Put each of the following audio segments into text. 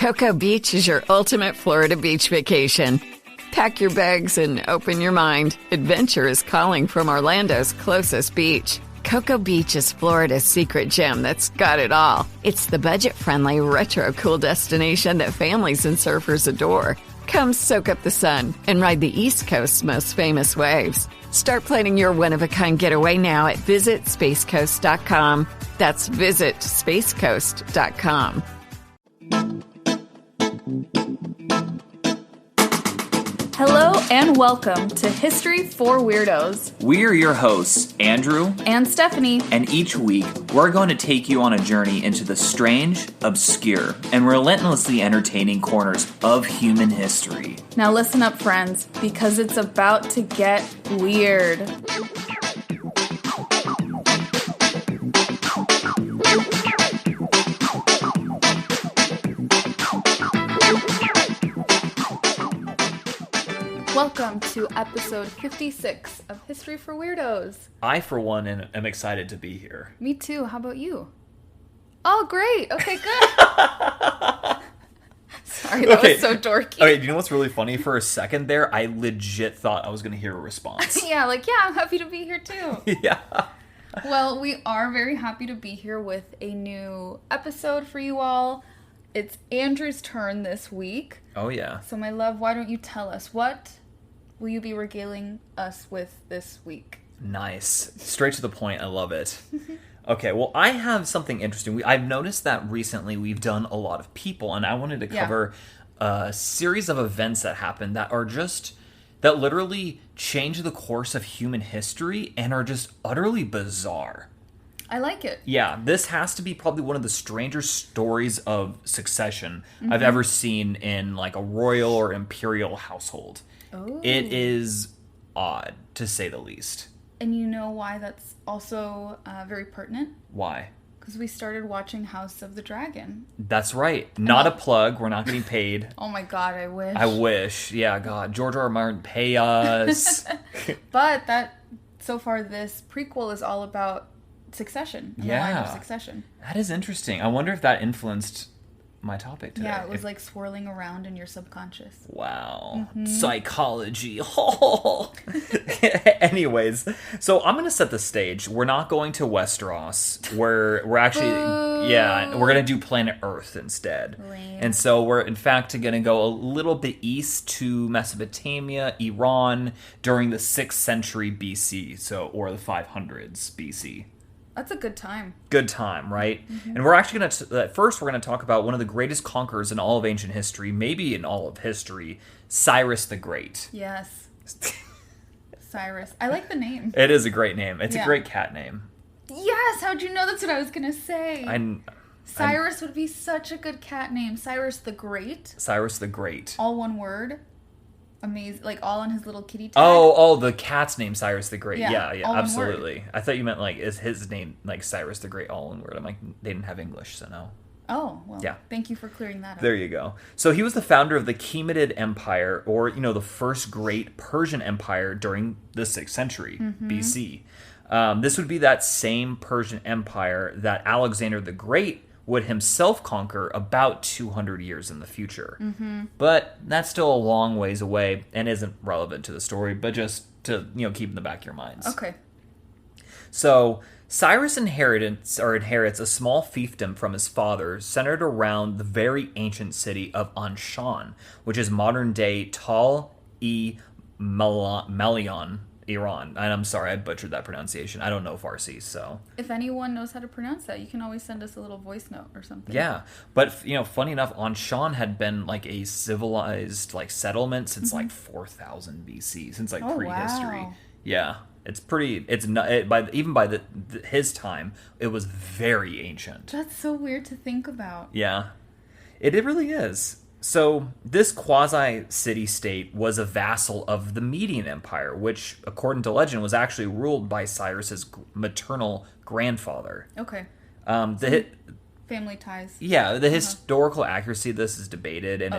Cocoa Beach is your ultimate Florida beach vacation. Pack your bags and open your mind. Adventure is calling from Orlando's closest beach. Cocoa Beach is Florida's secret gem that's got it all. It's the budget-friendly, retro-cool destination that families and surfers adore. Come soak up the sun and ride the East Coast's most famous waves. Start planning your one-of-a-kind getaway now at visitspacecoast.com. That's visitspacecoast.com. Hello and welcome to History for Weirdos. We're your hosts, Andrew and Stephanie. And each week, we're going to take you on a journey into the strange, obscure, and relentlessly entertaining corners of human history. Now listen up, friends, because it's about to get weird. Welcome to episode 56 of History for Weirdos. I, for one, am excited to be here. Me too. How about you? Oh, great. Okay, good. Sorry, that was so dorky. Okay, do you know what's really funny? For a second there, I legit thought I was going to hear a response. Yeah, I'm happy to be here too. Yeah. Well, we are very happy to be here with a new episode for you all. It's Andrew's turn this week. Oh, yeah. So, my love, why don't you tell us, what will you be regaling us with this week? Nice. Straight to the point. I love it. Okay, well, I have something interesting. I've noticed that recently we've done a lot of people, and I wanted to cover a series of events that happened that are that literally change the course of human history and are just utterly bizarre. I like it. Yeah, this has to be probably one of the stranger stories of succession I've ever seen in like a royal or imperial household. Oh. It is odd, to say the least. And you know why that's also very pertinent? Why? Because we started watching House of the Dragon. That's right. Not a plug. We're not getting paid. Oh my god, I wish. I wish. Yeah, God. George R. R. Martin, pay us. But so far this prequel is all about succession. And the line of succession. That is interesting. I wonder if that influenced my topic today. Yeah, it was like swirling around in your subconscious. Wow. Psychology. Anyways, so I'm going to set the stage. We're not going to Westeros. We're actually, we're going to do planet Earth instead. Lame. And so we're, in fact, going to go a little bit east to Mesopotamia, Iran, during the 6th century BC, or the 500s BC. That's a good time. Good time, right? Mm-hmm. And we're actually going to, first we're going to talk about one of the greatest conquerors in all of ancient history, maybe in all of history, Cyrus the Great. Yes. Cyrus. I like the name. It is a great name. It's a great cat name. Yes, how'd you know that's what I was going to say? Cyrus would be such a good cat name. Cyrus the Great. Cyrus the Great. All one word. Amazing, like all on his little kitty tag. Oh, the cat's name, Cyrus the Great. Yeah, absolutely. I thought you meant like, is his name like Cyrus the Great all in word? I'm like, they didn't have English, so no. Oh, well, thank you for clearing that up. There you go. So he was the founder of the Achaemenid Empire, or, the first great Persian empire during the 6th century BC. This would be that same Persian empire that Alexander the Great would himself conquer about 200 years in the future. But that's still a long ways away and isn't relevant to the story, but just to, keep in the back of your minds. Okay. So Cyrus inherits a small fiefdom from his father centered around the very ancient city of Anshan, which is modern-day Tal-e-Malion, Iran. And I'm sorry, I butchered that pronunciation. I don't know Farsi, so. If anyone knows how to pronounce that, you can always send us a little voice note or something. Yeah, but, funny enough, Anshan had been, like, a civilized, like, settlement since, like, 4000 BC, since, like, prehistory. Wow. Yeah, it's pretty, even by his time, it was very ancient. That's so weird to think about. Yeah, it really is. So this quasi-city-state was a vassal of the Median Empire, which, according to legend, was actually ruled by Cyrus's maternal grandfather. Okay. Family ties. Yeah, the historical accuracy of this is debated, and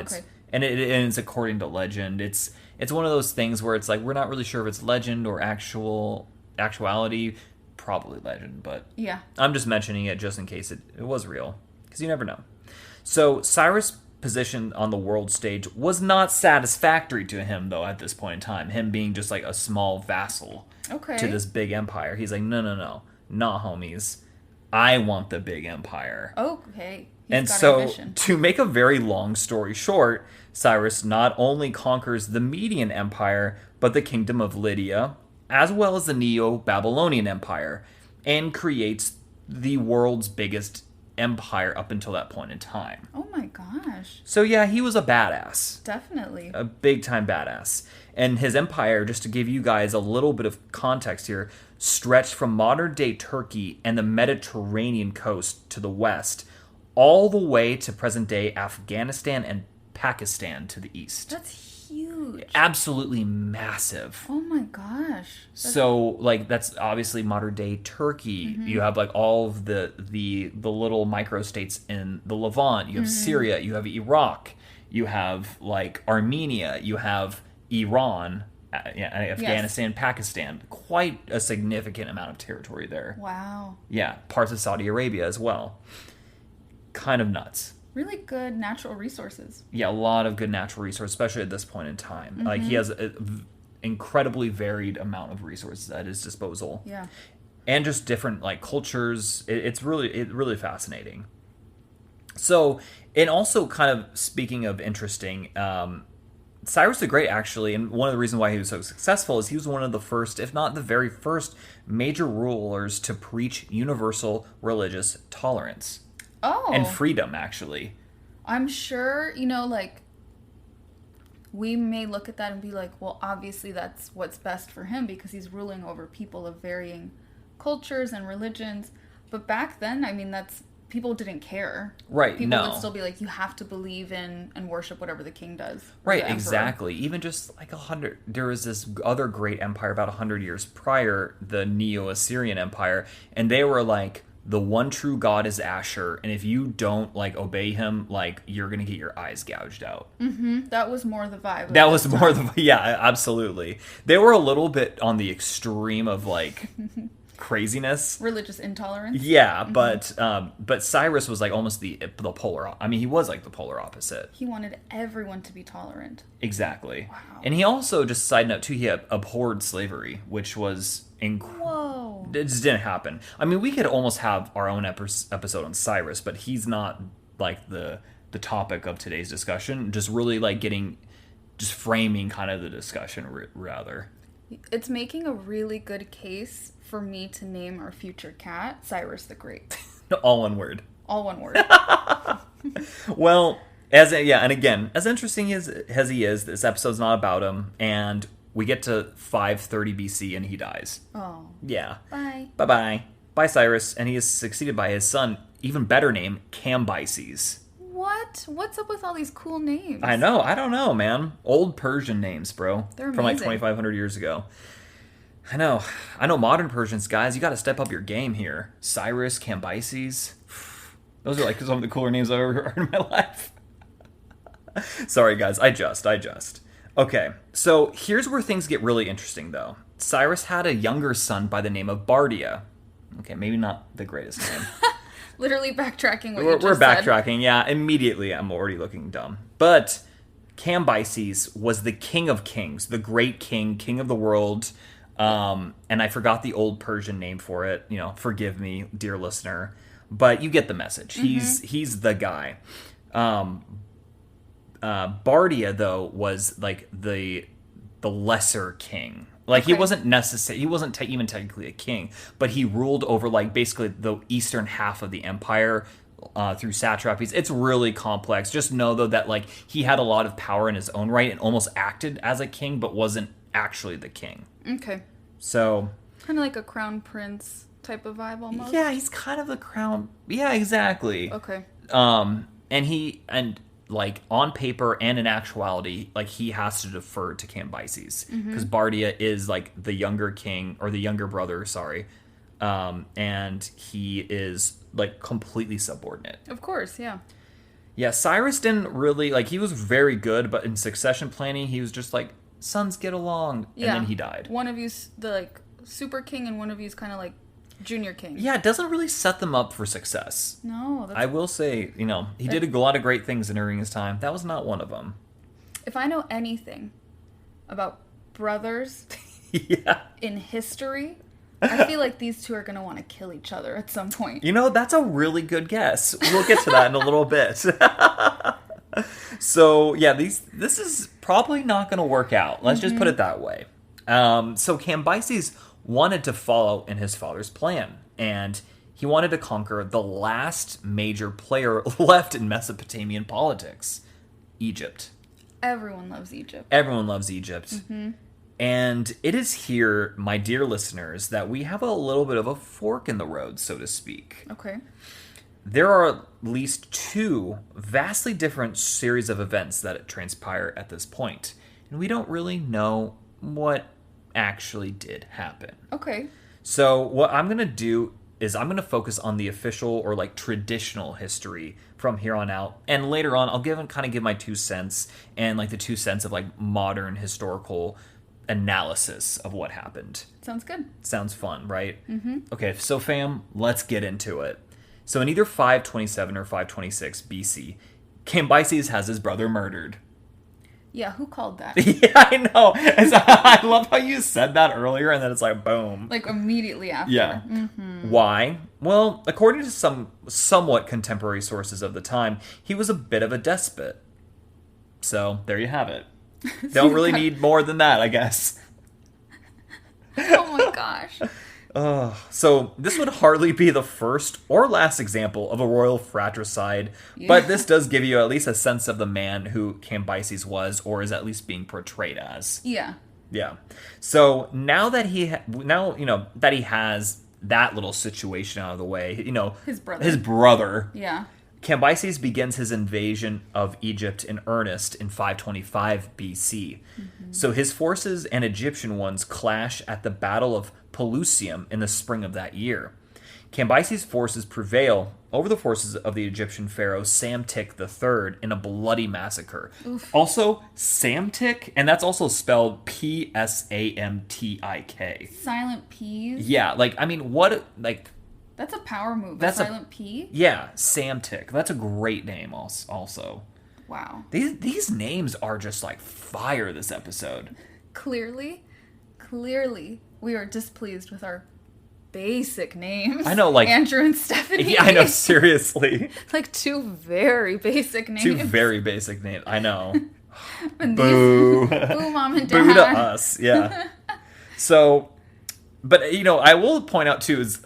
it's according to legend. It's one of those things where it's like we're not really sure if it's legend or actuality. Probably legend, but I'm just mentioning it just in case it was real, because you never know. So Cyrus position on the world stage was not satisfactory to him, though, at this point in time. Him being just like a small vassal to this big empire. He's like, no, not homies. I want the big empire. Okay. And so, to make a very long story short, Cyrus not only conquers the Median Empire, but the kingdom of Lydia, as well as the Neo-Babylonian Empire, and creates the world's biggest empire up until that point in time. Oh my gosh. So yeah, he was a badass. Definitely. A big-time badass. And his empire, just to give you guys a little bit of context here, stretched from modern-day Turkey and the Mediterranean coast to the west, all the way to present-day Afghanistan and Pakistan to the east. That's huge. Absolutely massive. Oh my gosh. So, like, that's obviously modern-day Turkey. Mm-hmm. You have, like, all of the little micro-states in the Levant. You have Syria. You have Iraq. You have, like, Armenia. You have Iran. Afghanistan, yes. Pakistan. Quite a significant amount of territory there. Wow. Yeah. Parts of Saudi Arabia as well. Kind of nuts. Really good natural resources. Yeah, a lot of good natural resources, especially at this point in time. Mm-hmm. Like, he has an incredibly varied amount of resources at his disposal. Yeah. And just different, like, cultures. It's really fascinating. So, and also kind of speaking of interesting, Cyrus the Great, actually, and one of the reasons why he was so successful is he was one of the first, if not the very first, major rulers to preach universal religious tolerance. Oh. And freedom, actually. I'm sure, like, we may look at that and be like, well, obviously that's what's best for him because he's ruling over people of varying cultures and religions. But back then, I mean, people didn't care. Right, People would still be like, you have to believe in and worship whatever the king does. Right, exactly. Even just like there was this other great empire about 100 years prior, the Neo-Assyrian Empire, and they were like, the one true God is Asher, and if you don't, like, obey him, like, you're gonna get your eyes gouged out. Mm-hmm. That was more the vibe. That was more yeah, absolutely. They were a little bit on the extreme of, like, craziness. Religious intolerance. Yeah, but Cyrus was, like, almost the polar, I mean, he was, like, the polar opposite. He wanted everyone to be tolerant. Exactly. Wow. And he also, just side note, too, he abhorred slavery, which was Whoa. It just didn't happen. I mean, we could almost have our own episode on Cyrus, but he's not, like, the topic of today's discussion. Just really, like, just framing kind of the discussion, rather. It's making a really good case for me to name our future cat Cyrus the Great. All one word. All one word. Well, and again, as interesting as he is, this episode's not about him, and we get to 530 BC and he dies. Oh. Yeah. Bye. Bye-bye. Bye, Cyrus. And he is succeeded by his son, even better name, Cambyses. What? What's up with all these cool names? I know. I don't know, man. Old Persian names, bro. They're amazing. From like 2,500 years ago. I know modern Persians, guys. You got to step up your game here. Cyrus, Cambyses. Those are like some of the cooler names I've ever heard in my life. Sorry, guys. I just. Okay, so here's where things get really interesting, though. Cyrus had a younger son by the name of Bardia. Okay, maybe not the greatest name. Literally backtracking what we're you just backtracking, yeah. Immediately, I'm already looking dumb. But Cambyses was the king of kings, the great king of the world. And I forgot the old Persian name for it. Forgive me, dear listener. But you get the message. Mm-hmm. He's the guy. Bardia, though, was like the lesser king. Like, okay. He wasn't even technically a king, but he ruled over, like, basically the eastern half of the empire through satrapies. It's really complex. Just know, though, that, like, he had a lot of power in his own right and almost acted as a king, but wasn't actually the king. Okay. So kind of like a crown prince type of vibe, almost. Yeah, he's kind of the crown. Yeah, exactly. Okay. And like, on paper and in actuality, like, he has to defer to Cambyses because Bardia is, like, the younger king, or the younger brother, sorry, and he is, like, completely subordinate. Of course, yeah. Yeah, Cyrus didn't really, like, he was very good, but in succession planning, he was just like, sons get along, and then he died. One of you's the, like, super king, and one of you's kind of like Junior king. Yeah, it doesn't really set them up for success. No. I will say, he did a lot of great things during his time. That was not one of them. If I know anything about brothers in history, I feel like these two are going to want to kill each other at some point. That's a really good guess. We'll get to that in a little bit. So, yeah, this is probably not going to work out. Let's just put it that way. So Cambyses wanted to follow in his father's plan, and he wanted to conquer the last major player left in Mesopotamian politics, Egypt. Everyone loves Egypt. Everyone loves Egypt. Mm-hmm. And it is here, my dear listeners, that we have a little bit of a fork in the road, so to speak. Okay. There are at least two vastly different series of events that transpire at this point, and we don't really know what actually did happen. Okay. So what I'm going to do is I'm going to focus on the official or traditional history from here on out, and later on I'll give my 2 cents and the 2 cents of modern historical analysis of what happened. Sounds good. Sounds fun, right? Mm-hmm. Okay, so fam, let's get into it. So in either 527 or 526 BC, Cambyses has his brother murdered. Yeah, who called that? Yeah, I know. I love how you said that earlier, and then it's boom. Immediately after. Yeah. Mm-hmm. Why? Well, according to some somewhat contemporary sources of the time, he was a bit of a despot. So, there you have it. Don't really need more than that, I guess. Oh my gosh. So this would hardly be the first or last example of a royal fratricide, but this does give you at least a sense of the man who Cambyses was, or is at least being portrayed as. Yeah. Yeah. So now that he has that little situation out of the way, his brother. Yeah. Cambyses begins his invasion of Egypt in earnest in 525 BC. Mm-hmm. So his forces and Egyptian ones clash at the Battle of Pelusium in the spring of that year. Cambyses' forces prevail over the forces of the Egyptian pharaoh Psamtik III in a bloody massacre. Oof. Also, Psamtik, and that's also spelled Psamtik. Silent P's? Yeah, that's a power move. That's silent P? Yeah, Psamtik. That's a great name also. Wow. These names are just fire this episode. Clearly, we are displeased with our basic names. I know, Andrew and Stephanie. Yeah, I know, seriously. Two very basic names. Two very basic names. I know. Boo. Boo, Mom and Dad. Boo to us, yeah. So, but, I will point out, too, is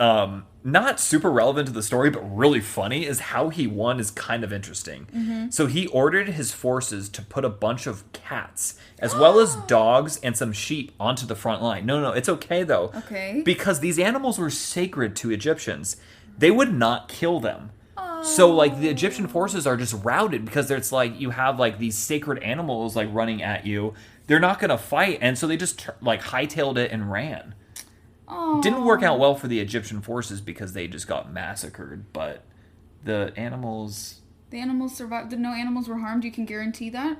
not super relevant to the story, but really funny, is how he won is kind of interesting. Mm-hmm. So he ordered his forces to put a bunch of cats, as well as dogs and some sheep, onto the front line. No, it's okay, though. Okay. Because these animals were sacred to Egyptians. They would not kill them. Oh. So, the Egyptian forces are just routed because it's you have, these sacred animals, running at you. They're not going to fight, and so they just, hightailed it and ran. Aww. Didn't work out well for the Egyptian forces because they just got massacred, but the animals... The animals survived. No animals were harmed? You can guarantee that?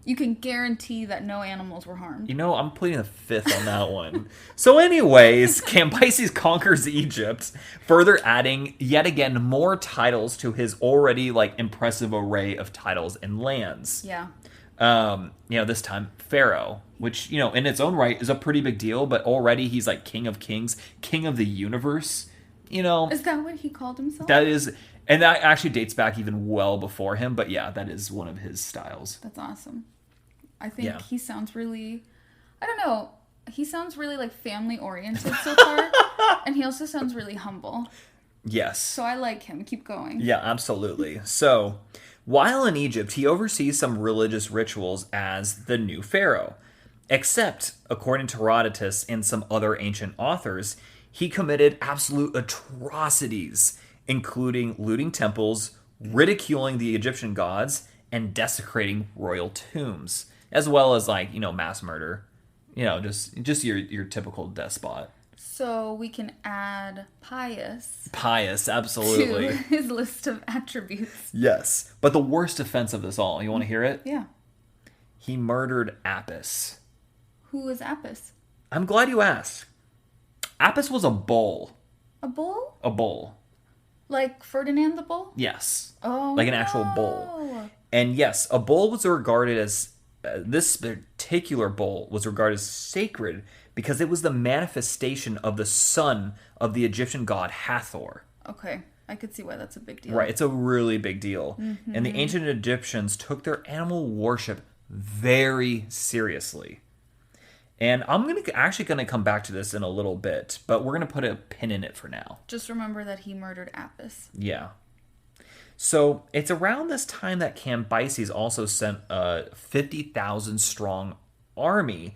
You can guarantee that no animals were harmed. I'm pleading the fifth on that one. So anyways, Cambyses conquers Egypt, further adding yet again more titles to his already impressive array of titles and lands. Yeah. This time Pharaoh, which, in its own right is a pretty big deal, but already he's king of kings, king of the universe, Is that what he called himself? That is, and that actually dates back even well before him, but yeah, that is one of his styles. That's awesome. I think he sounds really, I don't know, he sounds really family oriented so far, and he also sounds really humble. Yes. So I like him. Keep going. Yeah, absolutely. So, while in Egypt, he oversees some religious rituals as the new pharaoh. Except, according to Herodotus and some other ancient authors, he committed absolute atrocities, including looting temples, ridiculing the Egyptian gods, and desecrating royal tombs, as well as mass murder. Just your typical despot. So we can add pious. Pious, absolutely. To his list of attributes. Yes. But the worst offense of this all, you want to hear it? Yeah. He murdered Apis. Who was Apis? I'm glad you asked. Apis was a bull. A bull? A bull. Like Ferdinand the Bull? Yes. Oh, like an actual bull. And yes, a bull was regarded as this particular bull was regarded as sacred because it was the manifestation of the son of the Egyptian god Hathor. Okay, I could see why that's a big deal. Right, it's a really big deal. Mm-hmm. And the ancient Egyptians took their animal worship very seriously. And I'm actually going to come back to this in a little bit, but we're going to put a pin in it for now. Just remember that he murdered Apis. Yeah. So it's around this time that Cambyses also sent a 50,000 strong army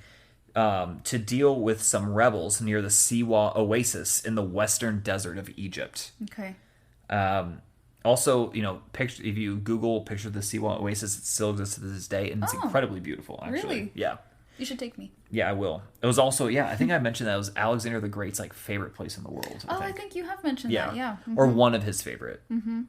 to deal with some rebels near the Siwa Oasis in the western desert of Egypt. Okay. Also, if you Google picture of the Siwa Oasis, it still exists to this day, and it's incredibly beautiful, actually. Really? Yeah. You should take me. Yeah, I will. It was also, I think I mentioned that it was Alexander the Great's favorite place in the world. I think you have mentioned that, yeah. Mm-hmm. Or one of his favorite. Mm-hmm.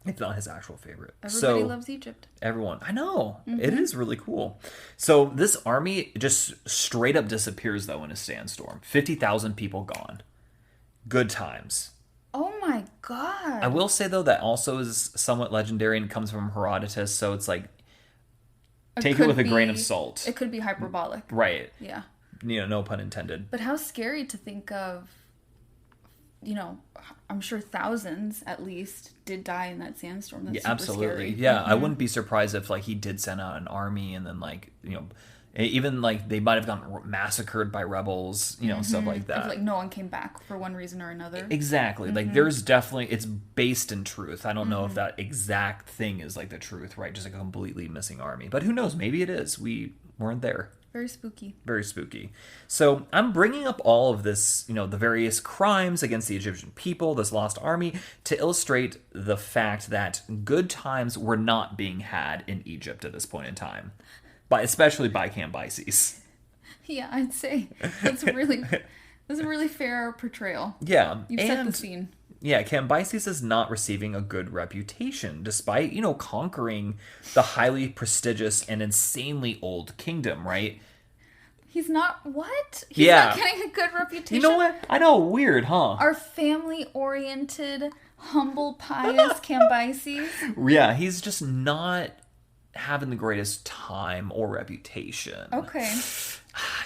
If not his actual favorite. Everybody loves Egypt. Everyone. I know. Mm-hmm. It is really cool. So this army just straight up disappears, though, in a sandstorm. 50,000 people gone. Good times. Oh my god. I will say, though, that also is somewhat legendary and comes from Herodotus, so it's take it with a grain of salt. It could be hyperbolic. Right. Yeah. No pun intended. But how scary to think of, I'm sure thousands at least did die in that sandstorm. That's super absolutely. Scary. Yeah, Mm-hmm. I wouldn't be surprised if he did send out an army and then even they might have gotten massacred by rebels, stuff like that. If no one came back for one reason or another. Exactly. Mm-hmm. There's definitely, it's based in truth. I don't know if that exact thing is the truth, right? Just a completely missing army. But who knows? Maybe it is. We weren't there. Very spooky. Very spooky. So I'm bringing up all of this, the various crimes against the Egyptian people, this lost army, to illustrate the fact that good times were not being had in Egypt at this point in time. Especially by Cambyses. Yeah, I'd say that's a really fair portrayal. Yeah. You've set the scene. Yeah, Cambyses is not receiving a good reputation, despite, conquering the highly prestigious and insanely old kingdom, right? He's not, what? He's not getting a good reputation? You know what? I know, weird, huh? Our family-oriented, humble, pious Cambyses? Yeah, he's just not having the greatest time or reputation. Okay.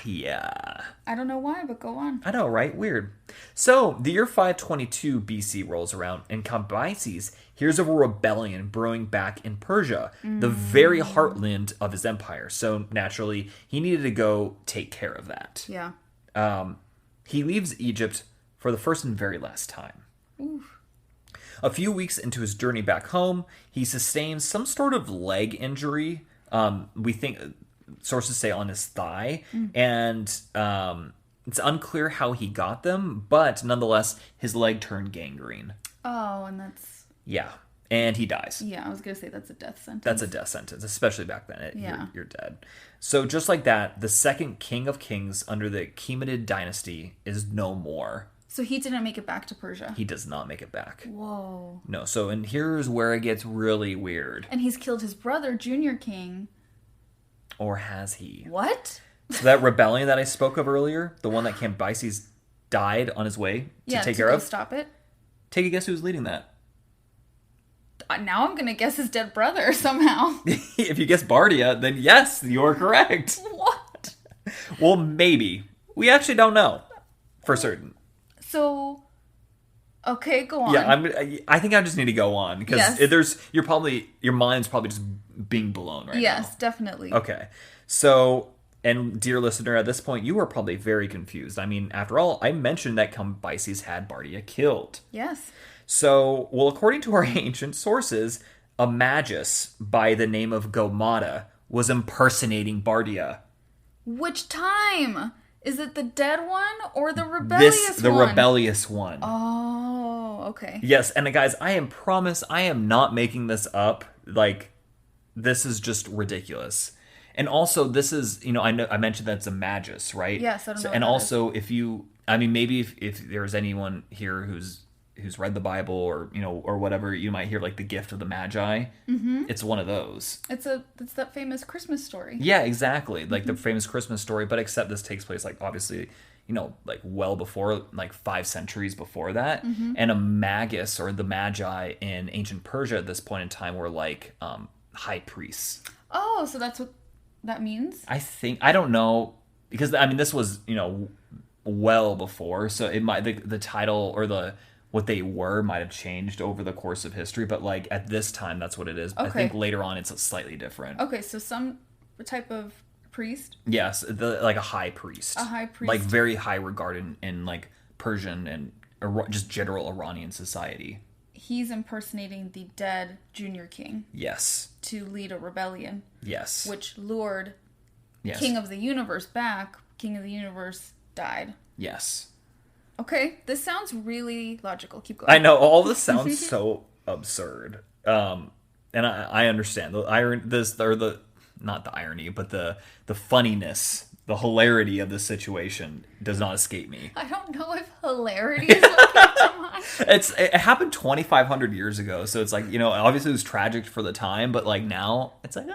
Yeah. I don't know why, but go on. I know, right? Weird. So, the year 522 BC rolls around, and Cambyses hears of a rebellion brewing back in Persia, the very heartland of his empire. So, naturally, he needed to go take care of that. Yeah. He leaves Egypt for the first and very last time. Oof. A few weeks into his journey back home, he sustains some sort of leg injury. We think sources say on his thigh, and it's unclear how he got them, but nonetheless, his leg turned gangrene. Oh, and that's... Yeah, and he dies. Yeah, I was going to say that's a death sentence. That's a death sentence, especially back then. Yeah. You're dead. So just like that, the second king of kings under the Achaemenid dynasty is no more. So he didn't make it back to Persia? He does not make it back. Whoa. No, so and here's where it gets really weird. And he's killed his brother, Junior King. Or has he? What? So that rebellion that I spoke of earlier, the one that Cambyses died on his way to take care of. Stop it. Take a guess who's leading that. Now I'm going to guess his dead brother somehow. If you guess Bardia, then yes, you're correct. What? Well, maybe. We actually don't know for certain. So, okay, go on. Yeah, I think I just need to go on because Yes. your mind's probably just being blown right now. Yes, definitely. Okay. So, and dear listener, at this point, you are probably very confused. I mean, after all, I mentioned that Cambyses had Bardia killed. Yes. So, well, according to our ancient sources, a magus by the name of Gomata was impersonating Bardia. Which time? Is it the dead one or the rebellious one? The rebellious one. Oh, okay. Yes, and guys, I am not making this up. This is just ridiculous. And also, this is, I mentioned that it's a magus, right? Yes, I don't know. And also, maybe if there's anyone here who's read the Bible or whatever, you might hear the gift of the Magi. Mm-hmm. It's one of those. It's that famous Christmas story. Yeah, exactly. The famous Christmas story, but except this takes place obviously like well before, like 5 centuries before that. Mm-hmm. And a magus, or the magi in ancient Persia at this point in time, were like high priests. Oh, so that's what that means? I don't know, because I mean this was, well before, so it might, the title or what they were might have changed over the course of history, but like at this time that's what it is. Okay. I think later on it's slightly different. Okay, so some type of priest? Yes, like a high priest. A high priest. Like very high regard in like Persian and just general Iranian society. He's impersonating the dead junior king. Yes. To lead a rebellion. Yes. Which lured yes. King of the Universe back. King of the Universe died. Yes. Okay, this sounds really logical. Keep going. I know, all this sounds so absurd. And I understand the irony, not the irony, but the funniness, the hilarity of the situation does not escape me. I don't know if hilarity is what kept him on. It happened 2,500 years ago, so it's like, obviously it was tragic for the time, but like now it's like,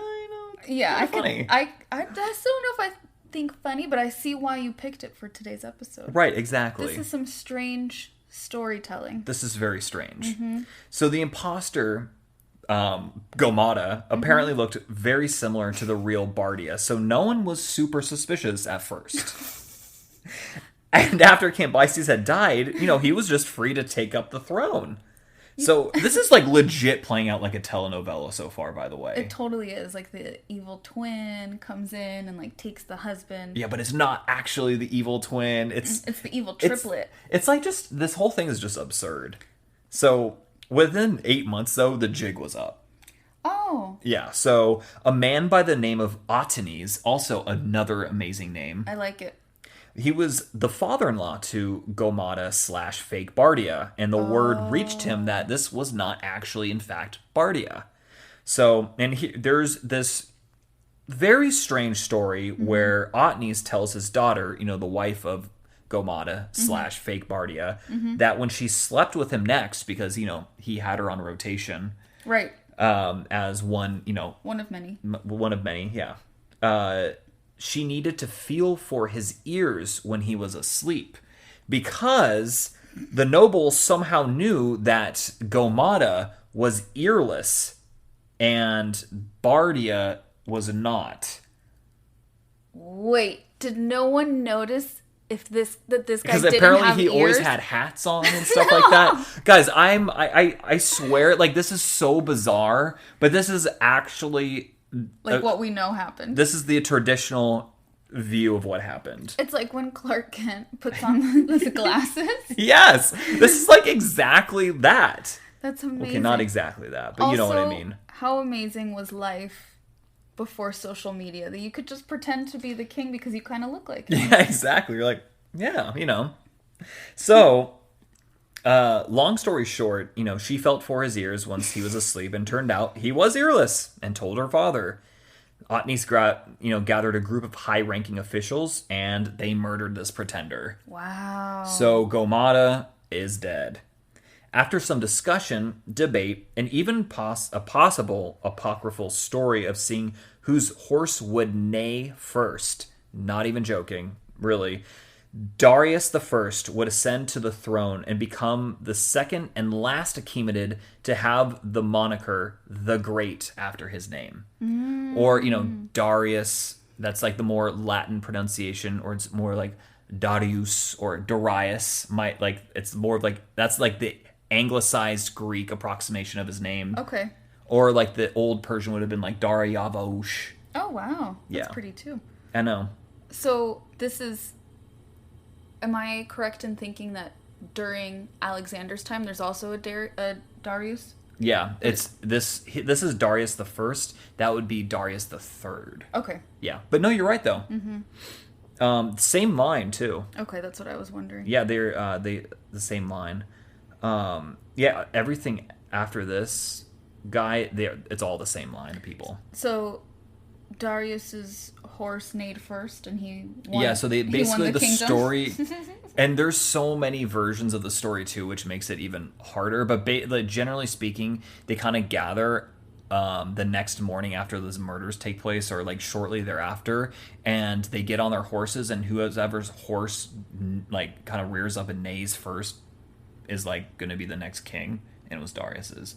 yeah, funny. I still don't know if I think funny, but I see why you picked it for today's episode. Right, exactly. This is some strange storytelling. This is very strange. Mm-hmm. So the imposter, Gomata, apparently looked very similar to the real Bardia, so no one was super suspicious at first. And after Cambyses had died, he was just free to take up the throne. So this is like legit playing out like a telenovela so far, by the way. It totally is. Like the evil twin comes in and like takes the husband. Yeah, but it's not actually the evil twin. It's the evil triplet. It's like just, this whole thing is just absurd. So within 8 months, though, the jig was up. Oh. Yeah, so a man by the name of Otanes, also another amazing name. I like it. He was the father-in-law to Gomata / fake Bardia, and the word reached him that this was not actually, in fact, Bardia. So, and there's this very strange story where Otanes tells his daughter, the wife of Gomata / fake Bardia, that when she slept with him next, because, he had her on rotation. Right. As one, one of many. One of many, yeah. She needed to feel for his ears when he was asleep, because the nobles somehow knew that Gomata was earless and Bardia was not. Wait, did no one notice that this guy didn't have ears? Because apparently he always had hats on and stuff like that. Guys, I swear, like, this is so bizarre, but this is actually like what we know happened. This is the traditional view of what happened. It's like when Clark Kent puts on the glasses. Yes, this is like exactly that. That's amazing. Okay, not exactly that, but also, you know what I mean. How amazing was life before social media, that you could just pretend to be the king because you kind of look like him. Yeah, exactly. You're like, yeah, So, long story short, she felt for his ears once he was asleep, and turned out he was earless, and told her father. Otanes gathered a group of high-ranking officials, and they murdered this pretender. Wow. So Gomata is dead. After some discussion, debate, and even a possible apocryphal story of seeing whose horse would neigh first, not even joking, really, Darius I would ascend to the throne and become the second and last Achaemenid to have the moniker the Great after his name. Or, Darius, that's like the more Latin pronunciation, or it's more like Darius or Darius. It's more like, that's like the anglicized Greek approximation of his name. Okay. Or like the old Persian would have been like Daryavaush. Oh, wow. That's Yeah. pretty too. I know. So this is... Am I correct in thinking that during Alexander's time, there's also a Darius? Yeah, this is Darius the First. That would be Darius the Third. Okay. Yeah, but no, you're right though. Same line too. Okay, that's what I was wondering. Yeah, they're the same line. Yeah, everything after this guy, it's all the same line of people. So Darius's horse neighed first, and he won. Yeah, so they basically the kingdom. story, and there's so many versions of the story too, which makes it even harder. But generally speaking, they kind of gather the next morning after those murders take place, or like shortly thereafter, and they get on their horses, and whoever's horse like kind of rears up and neighs first is like going to be the next king, and it was Darius's.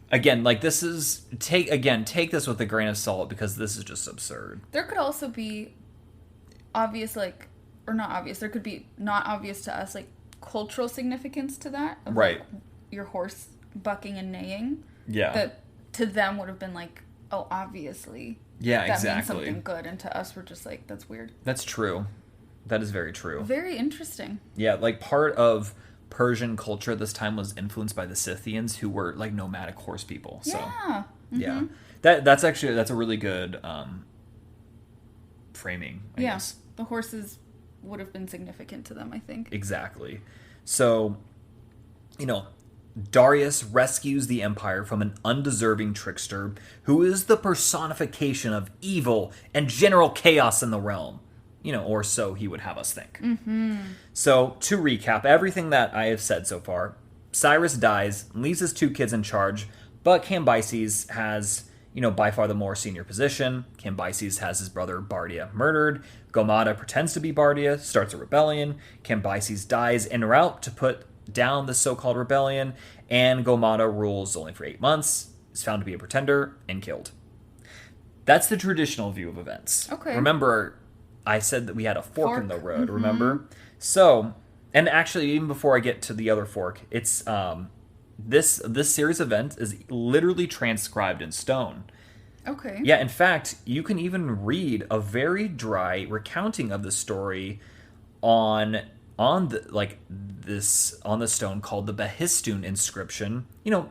Again, like this is take this with a grain of salt, because this is just absurd. There could also be obvious, like, or not obvious. There could be not obvious to us, like, cultural significance to that, of, right? Like, your horse bucking and neighing. Yeah. That to them would have been like, oh, obviously. Yeah, that exactly. means something good, and to us, we're just like, that's weird. That's true. That is very true. Very interesting. Yeah, like part of Persian culture at this time was influenced by the Scythians, who were like nomadic horse people. So, yeah. Mm-hmm. Yeah. That's a really good framing, I guess. The horses would have been significant to them, I think. Exactly. So, Darius rescues the empire from an undeserving trickster who is the personification of evil and general chaos in the realm. Or so he would have us think. Mm-hmm. So, to recap everything that I have said so far, Cyrus dies, leaves his 2 kids in charge, but Cambyses has, by far the more senior position. Cambyses has his brother Bardia murdered. Gomada pretends to be Bardia, starts a rebellion. Cambyses dies en route to put down the so-called rebellion, and Gomada rules only for 8 months, is found to be a pretender, and killed. That's the traditional view of events. Okay. Remember, I said that we had a fork in the road, remember? So, and actually, even before I get to the other fork, it's this series event is literally transcribed in stone. Okay. Yeah, in fact, you can even read a very dry recounting of the story on the stone called the Behistun inscription.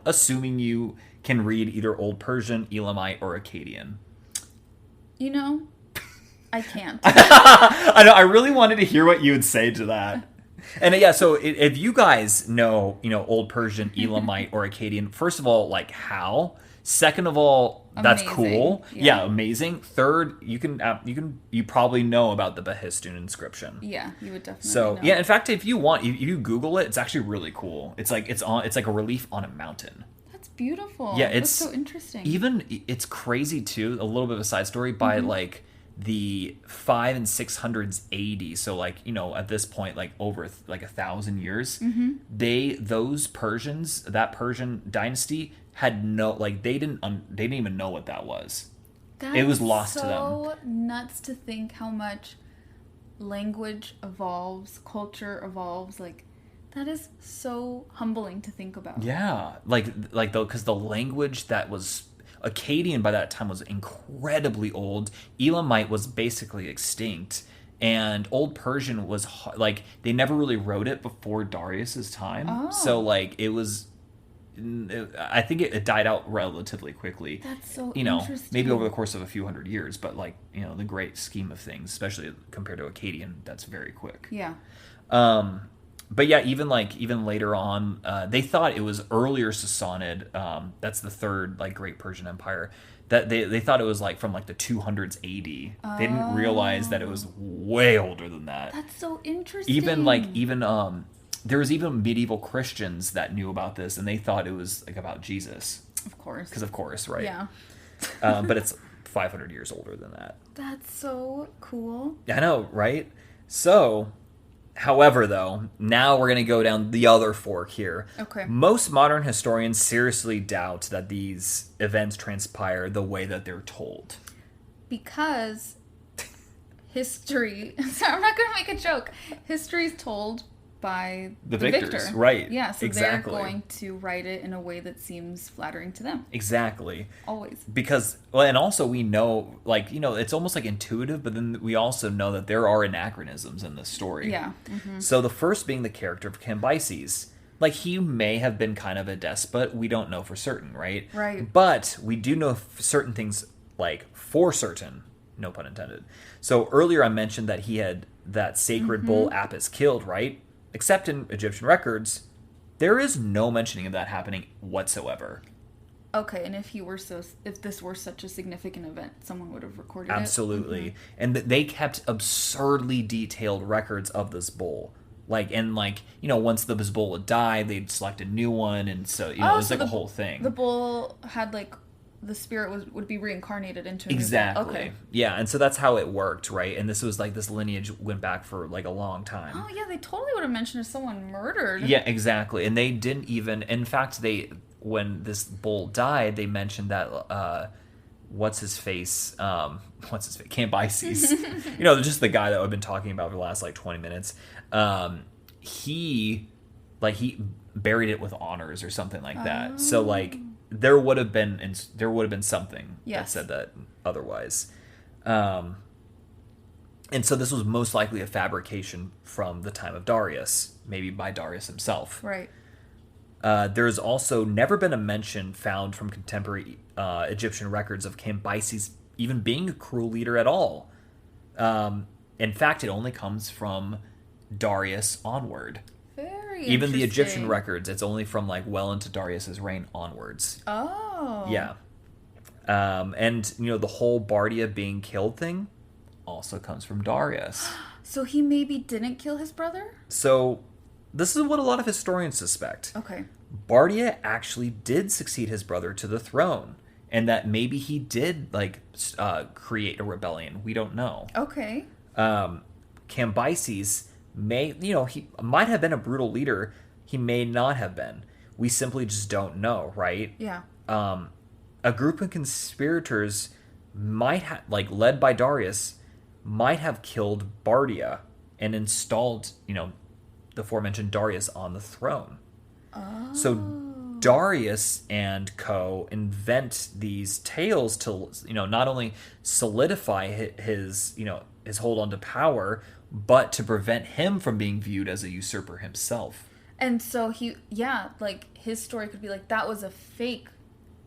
Assuming you can read either Old Persian, Elamite, or Akkadian. I can't. I know. I really wanted to hear what you would say to that. And yeah, so if you guys know, Old Persian, Elamite, or Akkadian, first of all, like how? Second of all, that's amazing. Cool. Yeah, amazing. Third, you probably know about the Behistun inscription. Yeah, you would definitely. So know. yeah, in fact, if you want, if you Google it, it's actually really cool. It's like a relief on a mountain. That's beautiful. Yeah, that's so interesting. It's crazy too. A little bit of a side story by like the 500s and 600s AD. So like at this point, like over like 1,000 years, those Persians, that Persian dynasty had they didn't even know what that was. It was lost to them. So nuts to think how much language evolves, culture evolves. Like that is so humbling to think about. Yeah, because the language that was Akkadian by that time was incredibly old. Elamite was basically extinct, and Old Persian was they never really wrote it before Darius's time. Oh. So it was. I think it died out relatively quickly. That's so interesting. Maybe over the course of a few hundred years, but the great scheme of things, especially compared to Akkadian, that's very quick. Yeah. But yeah, even later on, they thought it was earlier Sassanid. That's the third Great Persian Empire. That they thought it was from the 200s AD. Oh. They didn't realize that it was way older than that. That's so interesting. There was even medieval Christians that knew about this, and they thought it was about Jesus. Of course. Because of course, right? Yeah. But it's 500 years older than that. That's so cool. I know, right? So, however, though, now we're going to go down the other fork here. Okay. Most modern historians seriously doubt that these events transpire the way that they're told. Because history... Sorry, I'm not going to make a joke. History is told by the victors, victor. Right. Yeah, so exactly. They're going to write it in a way that seems flattering to them. Exactly. Always. Because, and also we know, it's almost intuitive, but then we also know that there are anachronisms in this story. Yeah. Mm-hmm. So the first being the character of Cambyses. He may have been kind of a despot. We don't know for certain, right? Right. But we do know certain things, for certain, no pun intended. So earlier I mentioned that he had that sacred bull Apis killed, right? Except in Egyptian records, there is no mentioning of that happening whatsoever. Okay, and if this were such a significant event, someone would have recorded it? Absolutely. Mm-hmm. And they kept absurdly detailed records of this bull. Once this bull had died, they'd select a new one, and so, it was a whole thing. The bull had, the spirit would be reincarnated into a exactly. New okay. Yeah, and so that's how it worked, right? And this was like this lineage went back for like a long time. Oh yeah, they totally would have mentioned if someone murdered. Yeah, exactly. And they didn't even. In fact, when this bull died, they mentioned that what's his face, Cambyses. Just the guy that I've been talking about for the last like 20 minutes. He buried it with honors or something like that. So like. There would have been something that said that otherwise. And so this was most likely a fabrication from the time of Darius, maybe by Darius himself. Right. There's also never been a mention found from contemporary Egyptian records of Cambyses even being a cruel leader at all. In fact, it only comes from Darius onward. Even the Egyptian records, it's only from like well into Darius's reign onwards. Oh. Yeah. And the whole Bardia being killed thing also comes from Darius. So he maybe didn't kill his brother? So this is what a lot of historians suspect. Okay. Bardia actually did succeed his brother to the throne, and that maybe he did create a rebellion. We don't know. Okay. Cambyses he might have been a brutal leader. He may not have been. We simply just don't know, right? Yeah. A group of conspirators might have, led by Darius, might have killed Bardia and installed, the aforementioned Darius on the throne. Oh. So Darius and co. invent these tales to, not only solidify his hold on to power, but to prevent him from being viewed as a usurper himself. And so his story could be like, that was a fake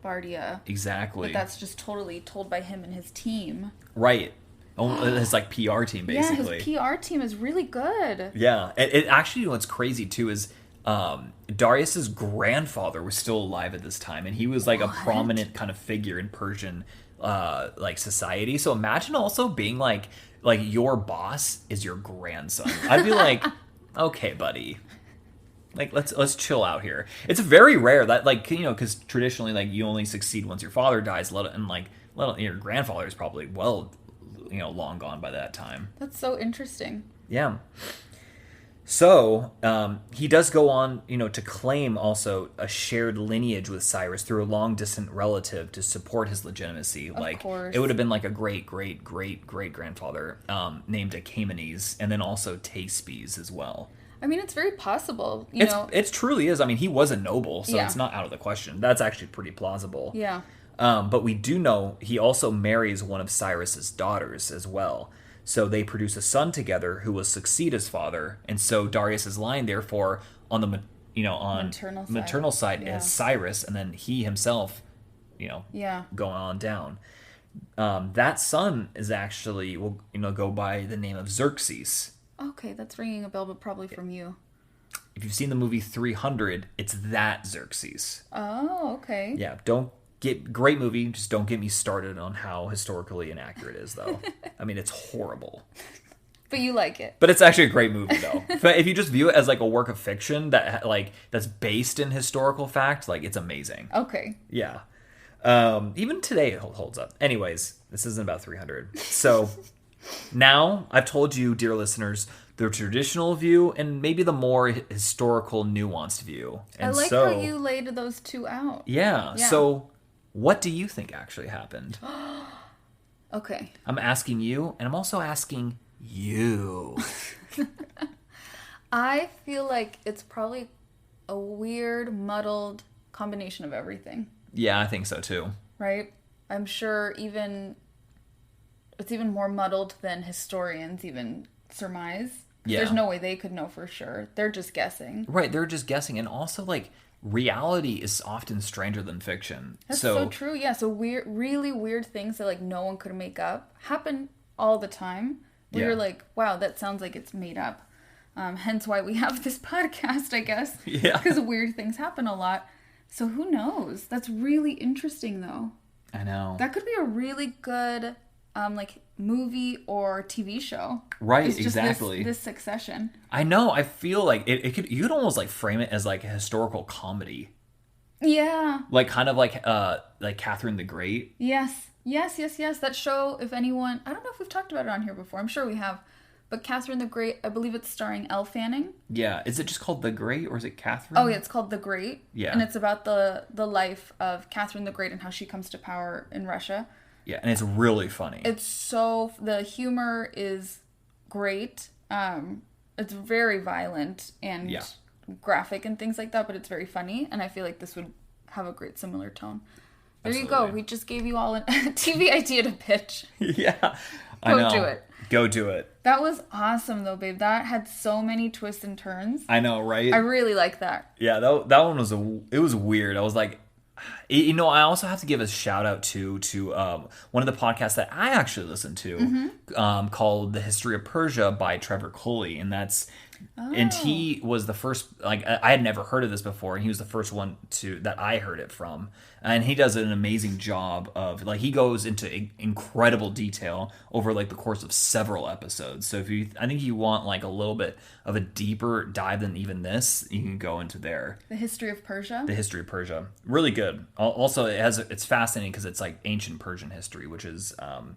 Bardia. Exactly. But that's just totally told by him and his team. Right. His PR team, basically. Yeah, his PR team is really good. Yeah. It actually, what's crazy too is Darius's grandfather was still alive at this time, and he was like a prominent kind of figure in Persian society. So imagine also being like your boss is your grandson. I'd be like, okay, buddy, let's chill out here. It's very rare that because traditionally you only succeed once your father dies. Your grandfather is probably long gone by that time. That's so interesting. Yeah. So he does go on, to claim also a shared lineage with Cyrus through a long-distant relative to support his legitimacy. Of course. It would have been like a great-great-great-great-grandfather named Achaemenid, and then also Thaspes as well. I mean, it's very possible. It truly is. I mean, he was a noble, so Yeah. It's not out of the question. That's actually pretty plausible. Yeah. But we do know he also marries one of Cyrus's daughters as well. So they produce a son together who will succeed his father, and so Darius's line, therefore, on the maternal side is Cyrus, and then he himself, going on down. That son is actually will go by the name of Xerxes. Okay, that's ringing a bell, but probably from you. If you've seen the movie 300, it's that Xerxes. Oh, okay. Yeah, great movie. Just don't get me started on how historically inaccurate it is, though. I mean, it's horrible. But you like it. But it's actually a great movie, though. If you just view it as a work of fiction that's based in historical fact, it's amazing. Okay. Yeah. Even today it holds up. Anyways, this isn't about 300. So now I've told you, dear listeners, the traditional view and maybe the more historical, nuanced view. And I like how you laid those two out. Yeah. So what do you think actually happened? Okay. I'm asking you, and I'm also asking you. I feel like it's probably a weird, muddled combination of everything. Yeah, I think so too. Right? I'm sure it's even more muddled than historians even surmise. Yeah. There's no way they could know for sure. They're just guessing. Right, they're just guessing. And also, reality is often stranger than fiction. That's so true. Yeah, so really weird things that no one could make up happen all the time. You're like, wow, that sounds like it's made up. Hence why we have this podcast, I guess. Yeah. Because weird things happen a lot. So who knows? That's really interesting, though. I know. That could be a really good movie or TV show. Right, it's just exactly. This succession. I know. I feel like you could almost frame it as a historical comedy. Yeah. Like kind of like Catherine the Great. Yes. That show, if anyone, I don't know if we've talked about it on here before. I'm sure we have. But Catherine the Great, I believe it's starring Elle Fanning. Yeah. Is it just called The Great or is it Catherine? Oh, yeah, it's called The Great. Yeah. And it's about the life of Catherine the Great and how she comes to power in Russia. Yeah, and it's really funny. The humor is great. It's very violent and graphic and things like that, but it's very funny. And I feel like this would have a great similar tone. There you go. We just gave you all a TV idea to pitch. Yeah. I know. do it. Go do it. That was awesome, though, babe. That had so many twists and turns. I know, right? I really like that. Yeah, that one was it was weird. I was like, you know, I also have to give a shout out to one of the podcasts that I actually listen to, called The History of Persia by Trevor Colley, and that's. Oh. And he was the first, like, I had never heard of this before, and he was the first one that I heard it from. And he does an amazing job of, like, he goes into incredible detail over, like, the course of several episodes. So I think you want, like, a little bit of a deeper dive than even this, you can go into there. The History of Persia? The History of Persia. Really good. Also, it's fascinating because it's, like, ancient Persian history, which is,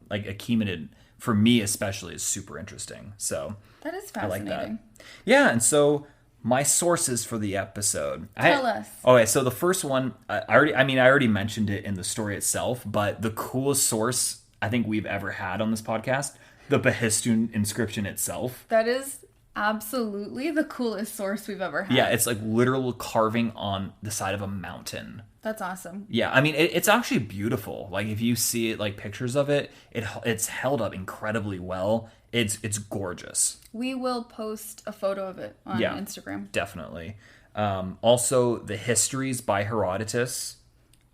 like, Achaemenid, for me especially, is super interesting. So that is fascinating. I like that. Yeah, and so my sources for the episode. Tell us. Okay, so the first one, I already mentioned it in the story itself, but the coolest source I think we've ever had on this podcast, the Behistun inscription itself. That is absolutely the coolest source we've ever had. Yeah, it's like literal carving on the side of a mountain. That's awesome. Yeah, I mean, it's actually beautiful. Like, if you see it, like, pictures of it, it's held up incredibly well. It's gorgeous. We will post a photo of it on Instagram. Definitely. Also, the Histories by Herodotus.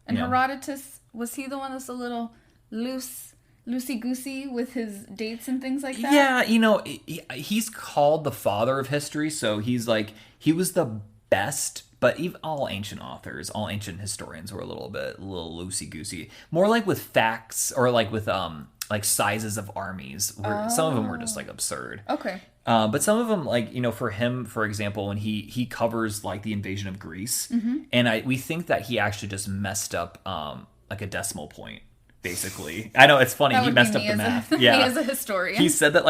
And Herodotus, was he the one that's a little loosey-goosey with his dates and things like that? Yeah, you know, he's called the father of history, so he was the best. But even all ancient historians were a little loosey-goosey. More like with facts, or like with like sizes of armies. Some of them were just like absurd. Okay. But some of them, like, you know, for him, for example, when he covers like the invasion of Greece, and we think that he actually just messed up like a decimal point, basically. I know, it's funny. He messed up the math. Me as a historian. He said that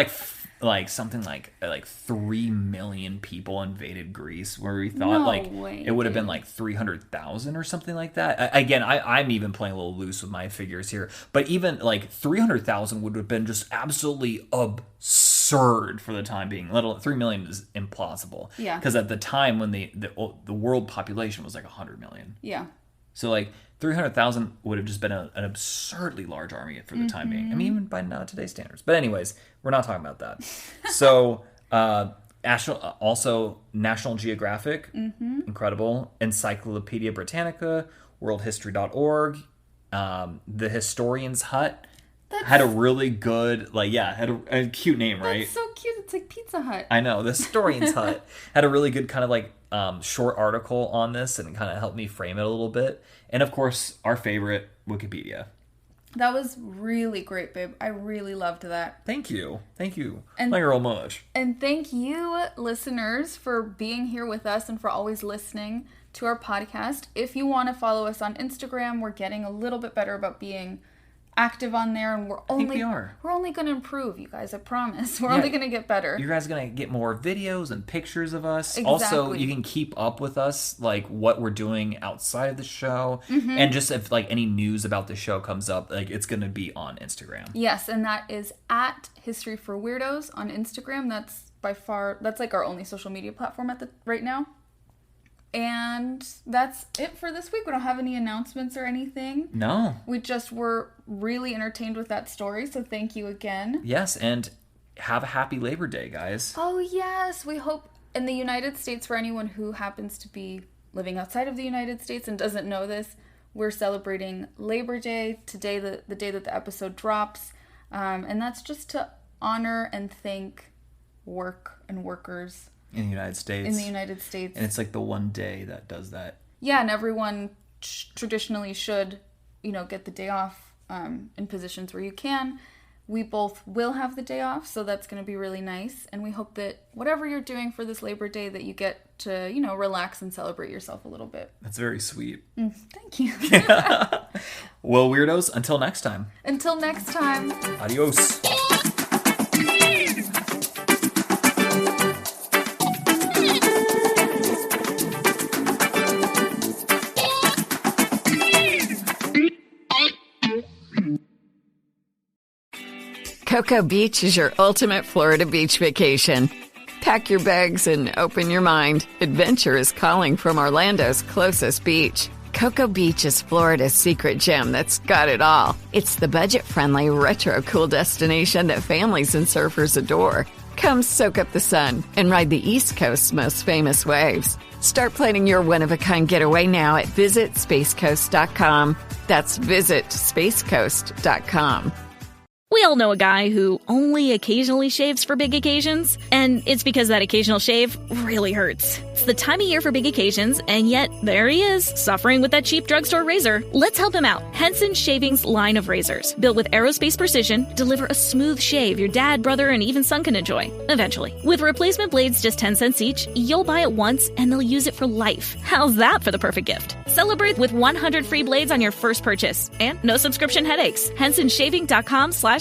like something like 3 million people invaded Greece, where we thought it would have been like 300,000 or something like that. Again, I'm even playing a little loose with my figures here, but even like 300,000 would have been just absolutely absurd for the time being. 3 million is implausible. Yeah. Because at the time when the world population was like 100 million. Yeah. So like 300,000 would have just been an absurdly large army for the time being. I mean, even by now today's standards. But anyways, we're not talking about that. So National Geographic, incredible. Encyclopedia Britannica, worldhistory.org, The Historian's Hut. Had a really good, had a cute name, right? That's so cute. It's like Pizza Hut. I know. The Historian's Hut had a really good kind of like short article on this, and it kind of helped me frame it a little bit. And of course, our favorite, Wikipedia. That was really great, babe. I really loved that. Thank you. Thank you. And, thank you real much. And thank you, listeners, for being here with us and for always listening to our podcast. If you want to follow us on Instagram, we're getting a little bit better about being active on there, and we're only going to improve, you guys. I promise. We're only going to get better. You guys are going to get more videos and pictures of us. Exactly. Also, you can keep up with us, like what we're doing outside of the show, and just if like any news about the show comes up, like it's going to be on Instagram. Yes, and that is at History for Weirdos on Instagram. That's like our only social media platform right now. And that's it for this week. We don't have any announcements or anything. No. We just were really entertained with that story, so thank you again. Yes, and have a happy Labor Day, guys. Oh, yes. We hope in the United States, for anyone who happens to be living outside of the United States and doesn't know this, we're celebrating Labor Day today, the day that the episode drops. And that's just to honor and thank work and workers in the United States. And it's like the one day that does that. Yeah, and everyone traditionally should, get the day off in positions where you can. we both will have the day off, so that's going to be really nice. And we hope that whatever you're doing for this Labor Day, that you get to, you know, relax and celebrate yourself a little bit. That's very sweet. Thank you. Well, weirdos, until next time. Until next time. Adios. Cocoa Beach is your ultimate Florida beach vacation. Pack your bags and open your mind. Adventure is calling from Orlando's closest beach. Cocoa Beach is Florida's secret gem that's got it all. It's the budget-friendly, retro-cool destination that families and surfers adore. Come soak up the sun and ride the East Coast's most famous waves. Start planning your one-of-a-kind getaway now at visitspacecoast.com. That's visitspacecoast.com. We all know a guy who only occasionally shaves for big occasions, and it's because that occasional shave really hurts. It's the time of year for big occasions, and yet there he is, suffering with that cheap drugstore razor. Let's help him out. Henson Shaving's line of razors, built with aerospace precision, deliver a smooth shave your dad, brother, and even son can enjoy, eventually. With replacement blades just 10 cents each, you'll buy it once, and they'll use it for life. How's that for the perfect gift? Celebrate with 100 free blades on your first purchase, and no subscription headaches. HensonShaving.com/holiday.